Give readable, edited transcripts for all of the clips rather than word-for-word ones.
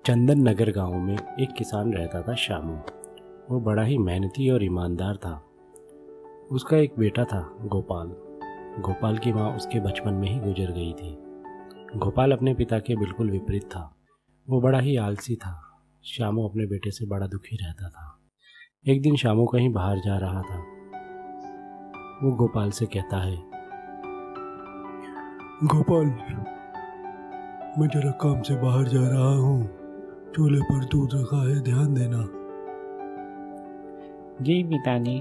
चंदन नगर गांव में एक किसान रहता था शामू। वो बड़ा ही मेहनती और ईमानदार था। उसका एक बेटा था गोपाल। गोपाल की माँ उसके बचपन में ही गुजर गई थी। गोपाल अपने पिता के बिल्कुल विपरीत था। वो बड़ा ही आलसी था। शामू अपने बेटे से बड़ा दुखी रहता था। एक दिन शामू कहीं बाहर जा रहा था। वो गोपाल से कहता है, गोपाल, मैं जरा काम से बाहर जा रहा हूँ। चूल्हे पर दूध रखा है, ध्यान देना। जी पिताजी।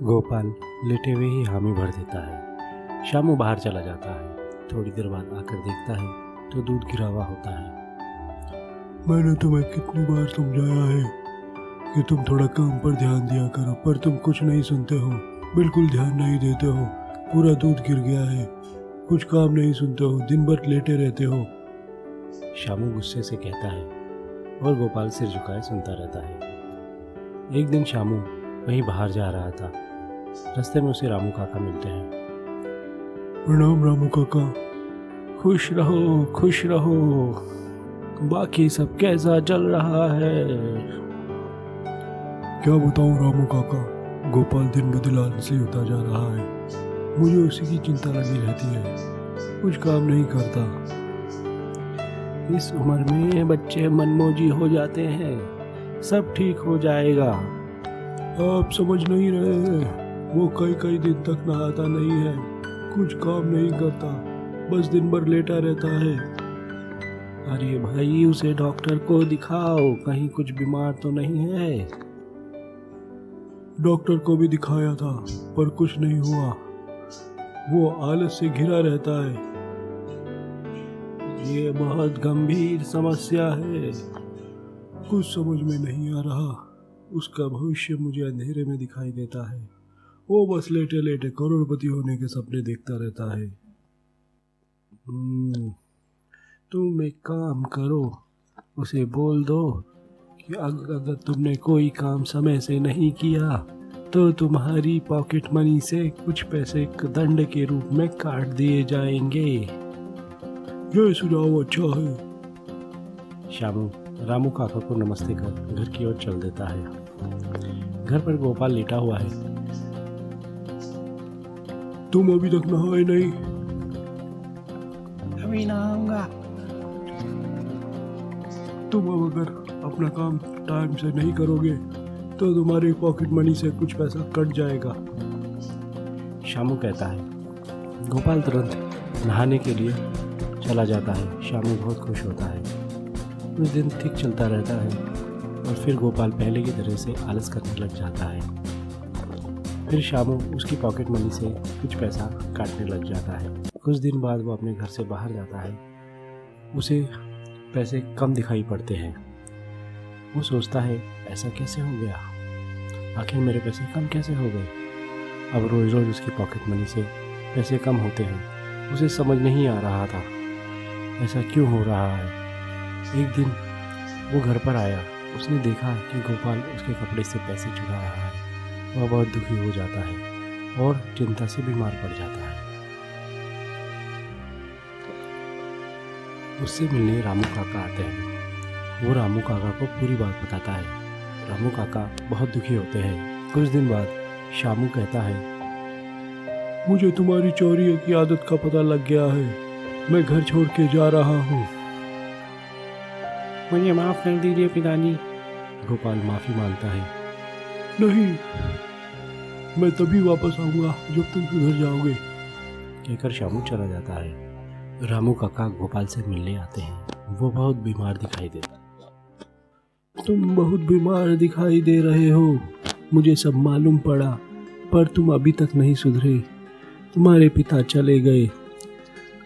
गोपाल लेटे हुए ही हामी भर देता है। शामू बाहर चला जाता है। थोड़ी देर बाद आकर देखता है तो दूध गिरा हुआ होता है। मैंने तुम्हें कितनी बार समझाया है कि तुम थोड़ा काम पर ध्यान दिया करो, पर तुम कुछ नहीं सुनते हो, बिल्कुल ध्यान नहीं देते हो। पूरा दूध गिर गया है, कुछ काम नहीं सुनते हो, दिन भर लेटे रहते हो। शामू गुस्से से कहता है और गोपाल सिर झुकाए सुनता रहता है। एक दिन शामू कहीं बाहर जा रहा था। रास्ते में उसे रामू काका मिलते हैं। प्रणाम रामू काका। खुश रहो, खुश रहो। बाकी सब कैसा चल रहा है? क्या बताऊं रामू काका, गोपाल दिन ब दिन आलसी होता जा रहा है। मुझे उसी की चिंता लगी रहती है, कुछ काम नहीं करता। इस उम्र में बच्चे मनमौजी हो जाते हैं, सब ठीक हो जाएगा। आप समझ नहीं रहे हैं, वो कई दिन तक नहाता नहीं है, कुछ काम नहीं करता, बस दिन भर लेटा रहता है। अरे भाई, उसे डॉक्टर को दिखाओ, कहीं कुछ बीमार तो नहीं है। डॉक्टर को भी दिखाया था पर कुछ नहीं हुआ। वो आलस से घिरा रहता है। ये बहुत गंभीर समस्या है। कुछ समझ में नहीं आ रहा। उसका भविष्य मुझे अंधेरे में दिखाई देता है। वो बस लेटे लेटे करोड़पति होने के सपने देखता रहता है। तुम एक काम करो, उसे बोल दो कि अगर तुमने कोई काम समय से नहीं किया तो तुम्हारी पॉकेट मनी से कुछ पैसे दंड के रूप में काट दिए जाएंगे। यह सुझाव अच्छा है। शामू रामू काका को नमस्ते कर घर की ओर चल देता है। घर पर गोपाल लेटा हुआ है। तुम अभी तक नहाए नहीं? अभी नहाऊंगा। तुम अब अगर अपना काम टाइम से नहीं करोगे तो तुम्हारी पॉकेट मनी से कुछ पैसा कट जाएगा। शामू कहता है। गोपाल तुरंत नहाने के लिए चला जाता है। शामू बहुत खुश होता है। कुछ दिन ठीक चलता रहता है और फिर गोपाल पहले की तरह से आलस करने लग जाता है। फिर शामू उसकी पॉकेट मनी से कुछ पैसा काटने लग जाता है। कुछ दिन बाद वो अपने घर से बाहर जाता है। उसे पैसे कम दिखाई पड़ते हैं। वो सोचता है, ऐसा कैसे हो गया? आखिर मेरे पैसे कम कैसे हो गए? अब रोज रोज उसकी पॉकेट मनी से पैसे कम होते हैं। उसे समझ नहीं आ रहा था ऐसा क्यों हो रहा है। एक दिन वो घर पर आया। उसने देखा कि गोपाल उसके कपड़े से पैसे चुरा रहा है। वह बहुत दुखी हो जाता है और चिंता से बीमार पड़ जाता है। उससे मिलने रामू काका आते हैं। वो रामू काका को पूरी बात बताता है। रामू काका बहुत दुखी होते हैं। कुछ दिन बाद शामू कहता है, मुझे तुम्हारी चोरी की आदत का पता लग गया है। मैं घर छोड़ के जा रहा हूँ। मुझे माफ कर दीजिए पिताजी। गोपाल माफी मांगता है। नहीं, मैं तभी वापस आऊंगा जब तुम सुधर जाओगे। कहकर शामू चला जाता है। रामू काका गोपाल से मिलने आते हैं। वो बहुत बीमार दिखाई देता। तुम बहुत बीमार दिखाई दे रहे हो, मुझे सब मालूम पड़ा, पर तुम अभी तक नहीं सुधरे। तुम्हारे पिता चले गए।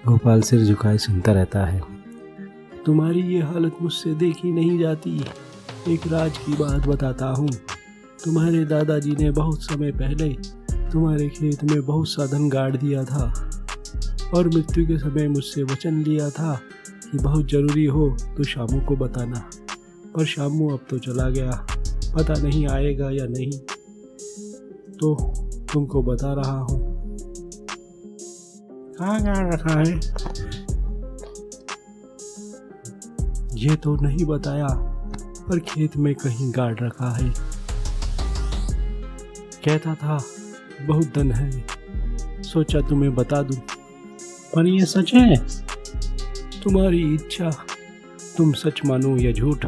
गोपाल सिर झुकाए सुनता रहता है। तुम्हारी ये हालत मुझसे देखी नहीं जाती। एक राज की बात बताता हूँ। तुम्हारे दादाजी ने बहुत समय पहले तुम्हारे खेत में बहुत सा धन गाड़ दिया था और मृत्यु के समय मुझसे वचन लिया था कि बहुत जरूरी हो तो शामू को बताना। पर शामू अब तो चला गया, पता नहीं आएगा या नहीं, तो तुमको बता रहा हूँ। कहाँ गाड़ रखा है? ये तो नहीं बताया, पर खेत में कहीं गाड़ रखा है। कहता था बहुत धन है, सोचा तुम्हें बता दूं। पर ये सच है? तुम्हारी इच्छा, तुम सच मानो या झूठ।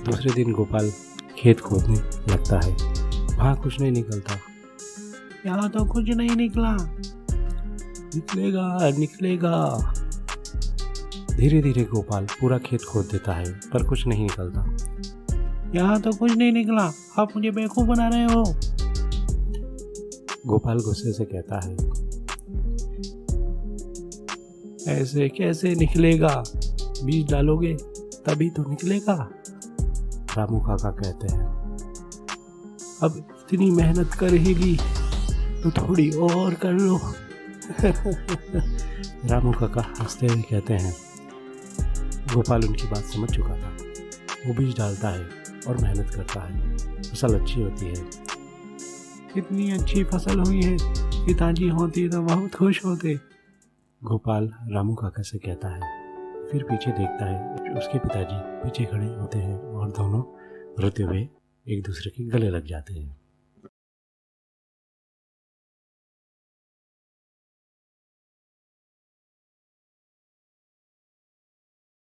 दूसरे दिन गोपाल खेत खोदने लगता है। वहाँ कुछ नहीं निकलता। यहाँ तो कुछ नहीं निकला। निकलेगा निकलेगा। धीरे धीरे गोपाल पूरा खेत खोद देता है, पर कुछ नहीं निकलता। यहाँ तो कुछ नहीं निकला, आप मुझे बेवकूफ बना रहे हो। गोपाल गुस्से से कहता है, ऐसे कैसे निकलेगा? बीज डालोगे तभी तो निकलेगा। रामू काका कहते हैं, अब इतनी मेहनत करेगी तो थोड़ी और कर लो। रामू काका हंसते हुए कहते हैं। गोपाल उनकी बात समझ चुका था। वो बीज डालता है और मेहनत करता है। फसल अच्छी होती है। इतनी अच्छी फसल हुई है, पिताजी होती तो बहुत खुश होते। गोपाल रामू काका से कहता है। फिर पीछे देखता है, उसके पिताजी पीछे खड़े होते हैं और दोनों रोते हुए एक दूसरे के गले लग जाते हैं।